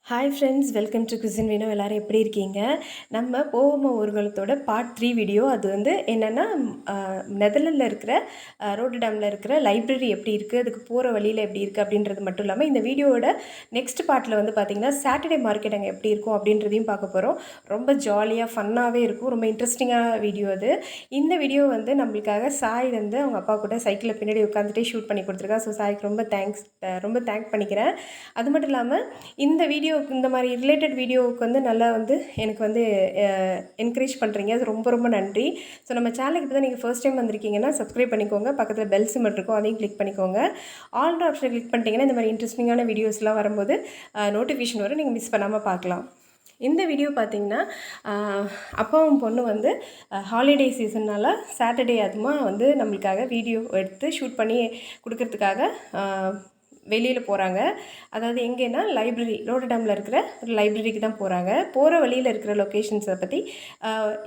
Hi friends, welcome to குசின் வீனோ. எல்லோரும் எப்படி இருக்கீங்க? நம்ம போவோமா ஊர்வலத்தோட பார்ட் 3 வீடியோ. அது வந்து என்னென்னா, நெதர்லாண்டில் இருக்கிற ரோட்டர்டாமில் இருக்கிற லைப்ரரி எப்படி இருக்குது, அதுக்கு போகிற வழியில் எப்படி இருக்குது அப்படின்றது மட்டும் இல்லாமல், இந்த வீடியோவோட நெக்ஸ்ட் பார்ட்டில் வந்து பார்த்திங்கன்னா சாட்டர்டே மார்க்கெட் அங்கே எப்படி இருக்கும் அப்படின்றதையும் பார்க்க போகிறோம். ரொம்ப ஜாலியாக ஃபன்னாகவே இருக்கும். ரொம்ப இன்ட்ரெஸ்டிங்கான வீடியோ அது. இந்த வீடியோ வந்து நம்மளுக்காக சாய் வந்து அவங்க அப்பா கூட சைக்கிளில் பின்னாடி உட்காந்துட்டே ஷூட் பண்ணி கொடுத்துருக்கா. ஸோ சாய்க்கு ரொம்ப தேங்க் பண்ணிக்கிறேன். அது மட்டும் இல்லாமல் இந்த வீடியோ இந்த மாதிரி ரிலேட்டட் வீடியோவுக்கு வந்து நல்லா வந்து எனக்கு வந்து என்கரேஜ் பண்ணுறீங்க. அது ரொம்ப ரொம்ப நன்றி. ஸோ நம்ம சேனலுக்கு இப்போ தான் நீங்கள் ஃபர்ஸ்ட் டைம் வந்திருக்கீங்கன்னா சப்ஸ்கிரைப் பண்ணிக்கோங்க. பக்கத்தில் பெல் சிம்பல் இருக்கும், அதையும் கிளிக் பண்ணிக்கோங்க. ஆல் ஆப்ஷன் கிளிக் பண்ணிட்டீங்கன்னா இந்த மாதிரி இன்ட்ரெஸ்டிங்கான வீடியோஸ்லாம் வரும்போது நோட்டிஃபிகேஷன் வரும், நீங்கள் மிஸ் பண்ணாமல் பார்க்கலாம். இந்த வீடியோ பார்த்திங்கன்னா அப்பாவும் பொண்ணு வந்து ஹாலிடே சீசன்னால் சாட்டர்டே அதுமா வந்து நம்மளுக்காக வீடியோ எடுத்து ஷூட் பண்ணி கொடுக்கறதுக்காக வெளியில் போகிறாங்க. அதாவது எங்கேன்னா ரோட்டர்டாமில் இருக்கிற ஒரு லைப்ரரிக்கு தான் போகிறாங்க. போகிற வழியில் இருக்கிற லொக்கேஷன்ஸை பற்றி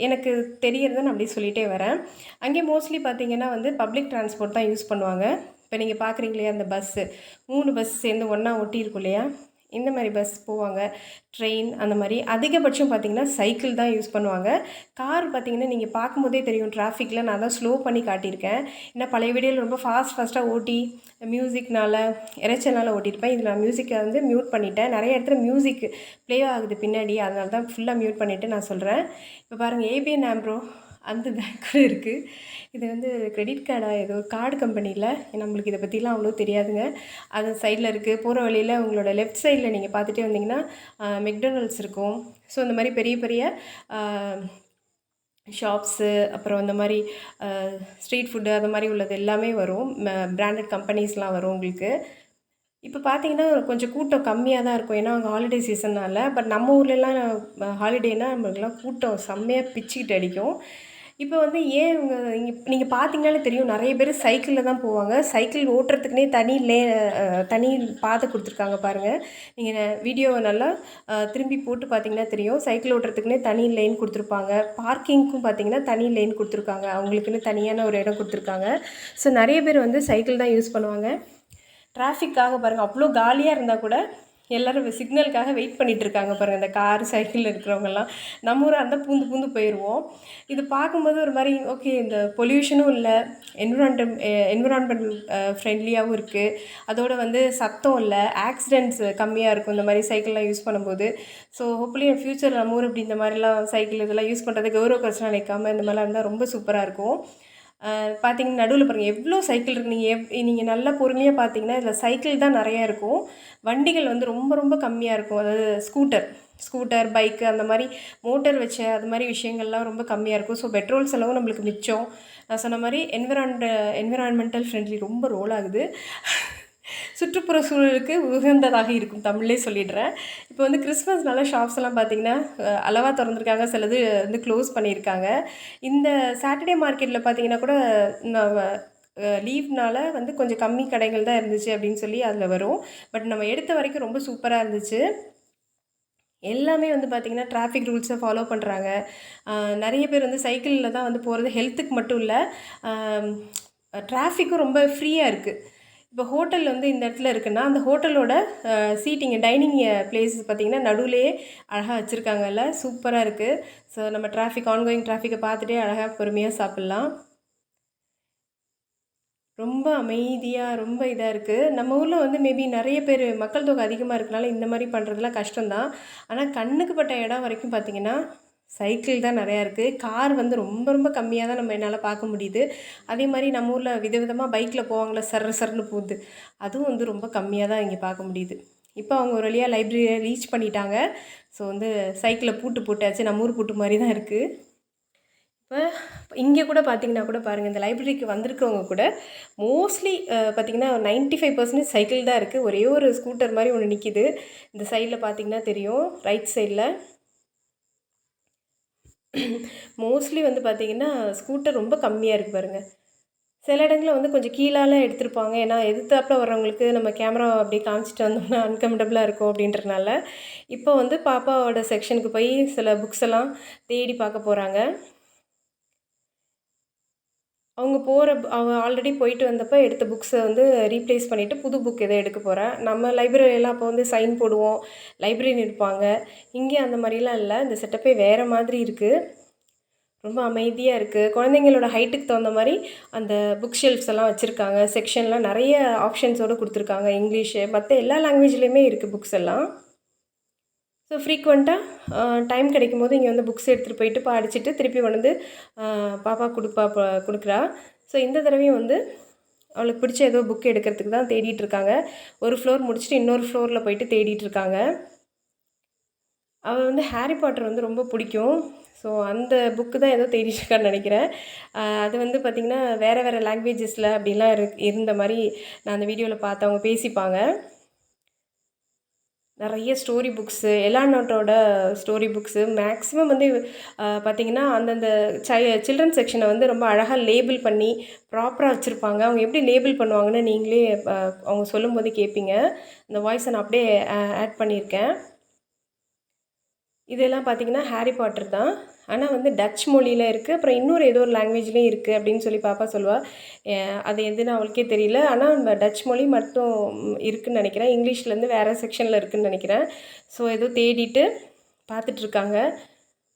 எனக்கு தெரியறதை நான் அப்படியே சொல்லிகிட்டே வரேன். அங்கே மோஸ்ட்லி பார்த்திங்கன்னா வந்து பப்ளிக் டிரான்ஸ்போர்ட் தான் யூஸ் பண்ணுவாங்க. இப்போ நீங்கள் பார்க்குறீங்க இல்லையா, அந்த பஸ்ஸு 3 பஸ் சேர்ந்து ஒன்றா ஒட்டியிருக்கும் இல்லையா, இந்த மாதிரி பஸ் போவாங்க. ட்ரெயின் அந்த மாதிரி அதிகபட்சம் பார்த்திங்கன்னா சைக்கிள் தான் யூஸ் பண்ணுவாங்க. கார் பார்த்திங்கன்னா நீங்கள் பார்க்கும்போதே தெரியும், டிராஃபிக்கில் நான் தான் ஸ்லோ பண்ணி காட்டியிருக்கேன். ஏன்னா பழைய வீடியோவில் ரொம்ப ஃபாஸ்ட்டாக ஓட்டி மியூசிக்னால் இறைச்சனால் ஓட்டியிருப்பேன். இதில் நான் மியூசிக்கை வந்து மியூட் பண்ணிட்டேன். நிறைய இடத்துல மியூசிக் ப்ளே ஆகுது பின்னாடி, அதனால தான் ஃபுல்லாக மியூட் பண்ணிவிட்டு நான் சொல்கிறேன். இப்போ பாருங்கள், ஏபிஎன் ஆம்ப்ரோ அந்த பேங்க் கூட இருக்குது. இது வந்து கிரெடிட் கார்டாக ஏதோ கார்டு கம்பெனியில், நம்மளுக்கு இதை பற்றிலாம் அவ்வளோ தெரியாதுங்க. அது சைடில் இருக்குது. போகிற வழியில் உங்களோட லெஃப்ட் சைடில் நீங்கள் பார்த்துட்டே வந்தீங்கன்னா மெக்டொனால்ட்ஸ் இருக்கும். ஸோ இந்த மாதிரி பெரிய பெரிய ஷாப்ஸு, அப்புறம் இந்த மாதிரி ஸ்ட்ரீட் ஃபுட்டு அது மாதிரி உள்ளது எல்லாமே வரும். பிராண்டட் கம்பெனிஸ்லாம் வரும் உங்களுக்கு. இப்போ பார்த்தீங்கன்னா கொஞ்சம் கூட்டம் கம்மியாக தான் இருக்கும், ஏன்னா அங்கே ஹாலிடே சீசன்னால். பட் நம்ம ஊர்லெலாம் ஹாலிடேனால் நம்மளுக்குலாம் கூட்டம் செம்மையாக பிச்சுக்கிட்டு அடிக்கும். இப்போ வந்து ஏன் இவங்க நீங்கள் பார்த்தீங்கன்னாலே தெரியும், நிறைய பேர் சைக்கிளில் தான் போவாங்க. சைக்கிள் ஓட்டுறதுக்குனே தனி பாதை கொடுத்துருக்காங்க பாருங்கள். நீங்கள் வீடியோவை நல்லா திரும்பி போட்டு பார்த்தீங்கன்னா தெரியும், சைக்கிள் ஓட்டுறதுக்குனே தனி லைன் கொடுத்துருப்பாங்க. பார்க்கிங்க்கும் பார்த்தீங்கன்னா தனி லைன் கொடுத்துருக்காங்க, அவங்களுக்குன்னு தனியான ஒரு இடம் கொடுத்துருக்காங்க. ஸோ நிறைய பேர் வந்து சைக்கிள் தான் யூஸ் பண்ணுவாங்க. டிராஃபிக்காக பாருங்கள், அவ்வளோ காலியாக இருந்தால் கூட எல்லோரும் சிக்னலுக்காக வெயிட் பண்ணிகிட்ருக்காங்க பாருங்கள். இந்த கார் சைக்கிளில் இருக்கிறவங்கெல்லாம் நம்ம ஊரை அந்த பூந்து போயிடுவோம். இது பார்க்கும்போது ஒரு மாதிரி ஓகே, இந்த பொல்யூஷனும் இல்லை, என்விரான்மெண்ட் ஃப்ரெண்ட்லியாகவும் இருக்குது. அதோடு வந்து சத்தம் இல்லை, ஆக்சிடென்ட்ஸ் கம்மியாக இருக்கும் இந்த மாதிரி சைக்கிள்லாம் யூஸ் பண்ணும்போது. ஸோ ஹோப்ஃபுல்லி ஃப்யூச்சர் நம்ம ஊர் இப்படி இந்த மாதிரிலாம் சைக்கிள் இதெல்லாம் யூஸ் பண்ணுறது கௌரவ பிரச்சனை நினைக்காமல் இந்த மாதிரிலாம் இருந்தால் ரொம்ப சூப்பராக இருக்கும். பார்த்தீங்கன்னா நடுவில் பாருங்கள் எவ்வளோ சைக்கிள் இருக்குது. நீங்கள் நல்லா பொறுமையாக பார்த்தீங்கன்னா இதில் சைக்கிள் தான் நிறையா இருக்கும். வண்டிகள் வந்து ரொம்ப ரொம்ப கம்மியாக இருக்கும். அதாவது ஸ்கூட்டர் பைக்கு அந்த மாதிரி மோட்டர் வச்ச அது மாதிரி விஷயங்கள்லாம் ரொம்ப கம்மியாக இருக்கும். ஸோ பெட்ரோல் செலவும் நம்மளுக்கு மிச்சம். நான் சொன்ன மாதிரி என்விரான்மெண்டல் ஃப்ரெண்ட்லி ரொம்ப ரோல் ஆகுது. சுற்றுப்புற சூழலுக்கு உகந்ததாக இருக்கும், தமிழ்லே சொல்லிடுறேன். இப்போ வந்து கிறிஸ்மஸ்னால ஷாப்ஸ் எல்லாம் பார்த்திங்கன்னா அளவாக திறந்துருக்காங்க, சிலது வந்து க்ளோஸ் பண்ணியிருக்காங்க. இந்த சாட்டர்டே மார்க்கெட்டில் பார்த்திங்கன்னா கூட லீவ்னால் வந்து கொஞ்சம் கம்மி கடைகள் தான் இருந்துச்சு அப்படின்னு சொல்லி அதில் வரும். பட் நம்ம எடுத்த வரைக்கும் ரொம்ப சூப்பராக இருந்துச்சு. எல்லாமே வந்து பார்த்திங்கன்னா டிராஃபிக் ரூல்ஸை ஃபாலோ பண்ணுறாங்க. நிறைய பேர் வந்து சைக்கிளில் தான் வந்து போகிறது, ஹெல்த்துக்கு மட்டும் இல்லை, டிராஃபிக்கும் ரொம்ப ஃப்ரீயாக இருக்குது. இப்போ ஹோட்டல் வந்து இந்த இடத்துல இருக்குன்னா, அந்த ஹோட்டலோட டைனிங் பிளேஸ் பார்த்திங்கன்னா நடுவுலையே அழகாக வச்சுருக்காங்கல்ல, சூப்பராக இருக்குது. ஸோ நம்ம ஆன்கோயிங் டிராஃபிக்கை பார்த்துட்டே அழகாக பொறுமையாக சாப்பிட்லாம். ரொம்ப அமைதியாக ரொம்ப இதாக இருக்குது. நம்ம ஊரில் வந்து மேபி நிறைய பேர் மக்கள் தொகை அதிகமாக இருக்கனால இந்த மாதிரி பண்ணுறதுலாம் கஷ்டம்தான். ஆனால் கண்ணுக்கு பட்ட இடம் வரைக்கும் பார்த்திங்கன்னா சைக்கிள் தான் நிறையா இருக்குது. கார் வந்து ரொம்ப ரொம்ப கம்மியாக தான் நம்ம என்னால் பார்க்க முடியுது. அதே மாதிரி நம்ம ஊரில் விதவிதமாக பைக்கில் போவாங்களே, சர்ன்னு போகுது, அதுவும் வந்து ரொம்ப கம்மியாக தான் இங்கே பார்க்க முடியுது. இப்போ அவங்க ஒரு வழியாக லைப்ரரியை ரீச் பண்ணிட்டாங்க. ஸோ வந்து சைக்கிளில் பூட்டு போட்டாச்சு, நம்ம ஊர் பூட்டு மாதிரி தான் இருக்குது. இப்போ இங்கே கூட பார்த்திங்கன்னா கூட பாருங்கள், இந்த லைப்ரரிக்கு வந்திருக்கவங்க கூட மோஸ்ட்லி பார்த்திங்கன்னா 95% சைக்கிள் தான் இருக்குது. ஒரே ஒரு ஸ்கூட்டர் மாதிரி ஒன்று நிற்கிது. இந்த சைடில் பார்த்திங்கன்னா தெரியும், ரைட் சைடில் மோஸ்ட்லி வந்து பார்த்திங்கன்னா ஸ்கூட்டர் ரொம்ப கம்மியாக இருக்குது பாருங்கள். சில இடங்களில் வந்து கொஞ்சம் கீழால் எடுத்திருப்பாங்க, ஏன்னா எதிர்த்தாப்பில் வர்றவங்களுக்கு நம்ம கேமரா அப்படியே காமிச்சிட்டு வந்தோம்னா அன்கம்ஃபர்டபுளாக இருக்கும் அப்படின்றனால. இப்போ வந்து பாப்பாவோட செக்ஷனுக்கு போய் சில புக்ஸ் எல்லாம் தேடி பார்க்க போகிறாங்க. அவங்க ஆல்ரெடி போயிட்டு வந்தப்போ எடுத்த புக்ஸை வந்து ரீப்ளேஸ் பண்ணிவிட்டு புது புக் எதோ எடுக்க போகிறேன். நம்ம லைப்ரரியெல்லாம் அப்போ வந்து சைன் போடுவோம், லைப்ரரியன் இருப்பாங்க. இங்கே அந்த மாதிரிலாம் இல்லை. இந்த செட்டப்பே வேறு மாதிரி இருக்குது. ரொம்ப அமைதியாக இருக்குது. குழந்தைங்களோட ஹைட்டுக்கு தகுந்த மாதிரி அந்த புக் ஷெல்ஃப்ஸ் எல்லாம் வச்சுருக்காங்க. செக்ஷன்லாம் நிறைய ஆப்ஷன்ஸோடு கொடுத்துருக்காங்க. இங்கிலீஷு மற்ற எல்லா லாங்குவேஜ்லேயுமே இருக்குது புக்ஸ் எல்லாம். ஸோ ஃப்ரீக்வெண்ட்டாக டைம் கிடைக்கும்போது இங்கே வந்து புக்ஸ் எடுத்துகிட்டு போயிட்டு படிச்சுட்டு திருப்பி வந்து பாப்பா கொடுக்குறா. ஸோ இந்த தடவையும் வந்து அவளுக்கு பிடிச்ச ஏதோ புக் எடுக்கிறதுக்கு தான் தேடிட்டுருக்காங்க. ஒரு ஃப்ளோர் முடிச்சுட்டு இன்னொரு ஃப்ளோரில் போயிட்டு தேடிட்டுருக்காங்க. அவள் வந்து ஹாரி பாட்டர் வந்து ரொம்ப பிடிக்கும். ஸோ அந்த புக்கு தான் ஏதோ தேடிட்டுருக்கான்னு நினைக்கிறேன். அது வந்து பார்த்திங்கன்னா வேறு லாங்குவேஜஸில் அப்படிலாம் இருந்த மாதிரி நான் அந்த வீடியோவில் பார்த்து அவங்க பேசிப்பாங்க. நிறைய ஸ்டோரி புக்ஸு, எல்லா நாட்டோட ஸ்டோரி புக்ஸு மேக்ஸிமம் வந்து பார்த்திங்கன்னா அந்தந்த சில்ட்ரன் செக்ஷனை வந்து ரொம்ப அழகாக லேபிள் பண்ணி ப்ராப்பராக வச்சுருப்பாங்க. அவங்க எப்படி லேபிள் பண்ணுவாங்கன்னு நீங்களே அவங்க சொல்லும்போது கேட்பீங்க. இந்த வாய்ஸை நான் அப்படியே ஆட் பண்ணியிருக்கேன். இதெல்லாம் பார்த்திங்கன்னா ஹாரி பாட்டர் தான். ஆனால் வந்து டச் மொழியில் இருக்குது. அப்புறம் இன்னொரு ஏதோ ஒரு லாங்குவேஜ்லேயும் இருக்குது அப்படின்னு சொல்லி பாப்பா சொல்லுவாள். அது எதுன்னு அவளுக்கே தெரியல. ஆனால் நம்ம டச் மொழி மட்டும் இருக்குதுன்னு நினைக்கிறேன். இங்கிலீஷ்லேருந்து வேறு செக்ஷனில் இருக்குதுன்னு நினைக்கிறேன். ஸோ ஏதோ தேடிட்டு பார்த்துட்ருக்காங்க.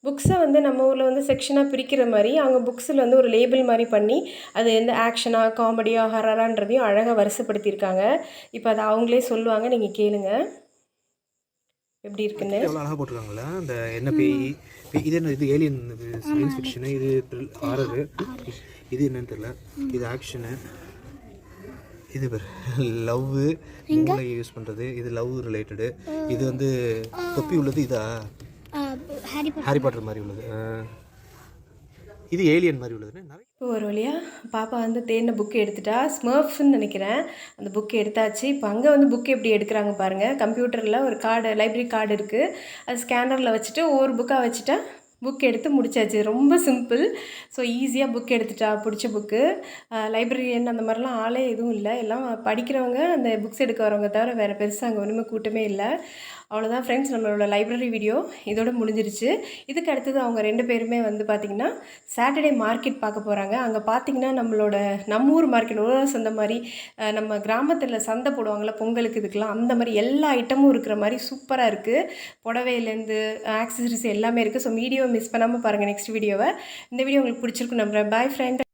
புக்ஸை வந்து நம்ம ஊரில் வந்து செக்ஷனாக பிரிக்கிற மாதிரி அவங்க புக்ஸில் வந்து ஒரு லேபிள் மாதிரி பண்ணி அது எந்த ஆக்ஷனாக, காமெடியாக, ஹரரான்றதையும் அழகாக வரிசைப்படுத்தியிருக்காங்க. இப்போ அதை அவங்களே சொல்லுவாங்க, நீங்கள் கேளுங்க எப்படி இருக்குன்னு. எவ்வளோ அழகாக போட்டிருக்காங்களா அந்த என்ன பேய். இது என்ன, இது ஏலியன், இது சயின்ஸ் ஃபிக்ஷனு, இது ஹாரரு, இது என்னன்னு தெரியல, இது ஆக்ஷனு, இது லவ்வு, மூளை யூஸ் பண்ணுறது, இது லவ் ரிலேட்டடு, இது வந்து தொப்பி உள்ளது, இதா ஹாரி பாட்டர் மாதிரி உள்ளது, இது ஏலியன் மாதிரி உள்ளது. இப்போ ஒரு வழியாக பாப்பா வந்து தேடின புக்கு எடுத்துட்டா. ஸ்மர்ஃப்ஸ்ன்னு நினைக்கிறேன். அந்த புக்கு எடுத்தாச்சு. இப்போ அங்கே வந்து புக்கு எப்படி எடுக்கிறாங்க பாருங்கள். கம்ப்யூட்டரில் ஒரு கார்டு, லைப்ரரி கார்டு இருக்குது. அது ஸ்கேனரில் வச்சுட்டு ஒவ்வொரு புக்காக வச்சுட்டா புக் எடுத்து முடிச்சாச்சு. ரொம்ப சிம்பிள். ஸோ ஈஸியாக புக் எடுத்துட்டா பிடிச்ச புக்கு. லைப்ரரியன் அந்த மாதிரிலாம் ஆளே எதுவும் இல்லை. எல்லாம் படிக்கிறவங்க, அந்த புக்ஸ் எடுக்க வரவங்க தவிர வேறு பெருசாக அங்கே ஒன்றுமே கூட்டமே இல்லை. அவ்வளோதான் ஃப்ரெண்ட்ஸ், நம்மளோட லைப்ரரி வீடியோ இதோட முடிஞ்சிருச்சு. இதுக்கு அடுத்தது அவங்க 2 பேருமே வந்து பார்த்திங்கன்னா சாட்டர்டே மார்க்கெட் பார்க்க போகிறாங்க. அங்கே பார்த்திங்கன்னா நம்ம ஊர் மார்க்கெட் சந்தை மாதிரி நம்ம கிராமத்தில் சந்தை போடுவாங்கள்ல பொங்கலுக்கு, இதுக்கெலாம் அந்த மாதிரி எல்லா ஐட்டமும் இருக்கிற மாதிரி சூப்பராக இருக்குது. புடவையிலேருந்து ஆக்சசரிஸ் எல்லாமே இருக்குது. ஸோ வீடியோ மிஸ் பண்ணாமல் பாருங்கள் நெக்ஸ்ட் வீடியோவை. இந்த வீடியோ உங்களுக்கு பிடிச்சிருக்கும் நம்புகிறேன். பாய் ஃப்ரெண்ட்.